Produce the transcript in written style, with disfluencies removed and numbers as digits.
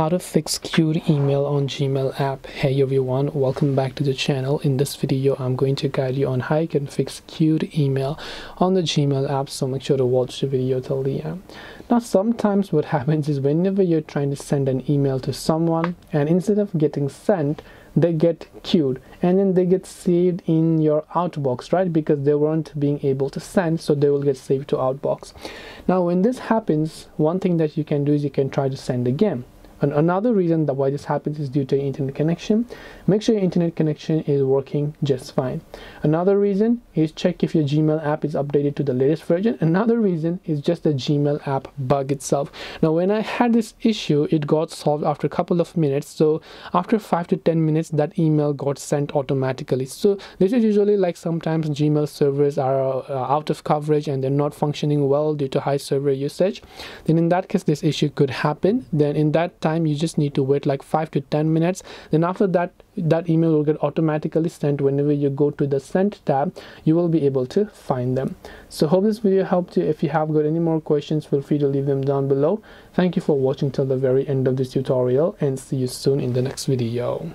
How to fix queued email on Gmail app. Hey everyone, welcome back to the channel. In this video I'm going to guide you on how you can fix queued email on the Gmail app, so make sure to watch the video till the end. Now sometimes what happens is whenever you're trying to send an email to someone, and instead of getting sent, they get queued and then they get saved in your outbox, right? Because they weren't being able to send, so they will get saved to outbox. Now when this happens, one thing that you can do is you can try to send again. And another reason that why this happens is due to your internet connection. Make sure your internet connection is working just fine. Another reason is check if your Gmail app is updated to the latest version. Another reason is just the Gmail app bug itself. Now when I had this issue, it got solved after a couple of minutes. So after 5 to 10 minutes, that email got sent automatically. So this is usually like sometimes Gmail servers are out of coverage and they're not functioning well due to high server usage. Then in that case, this issue could happen. Then in that time, you just need to wait like 5 to 10 minutes. Then after that, that email will get automatically sent. Whenever you go to the sent tab, you will be able to find them. So hope this video helped you. If you have got any more questions, feel free to leave them down below. Thank you for watching till the very end of this tutorial, and see you soon in the next video.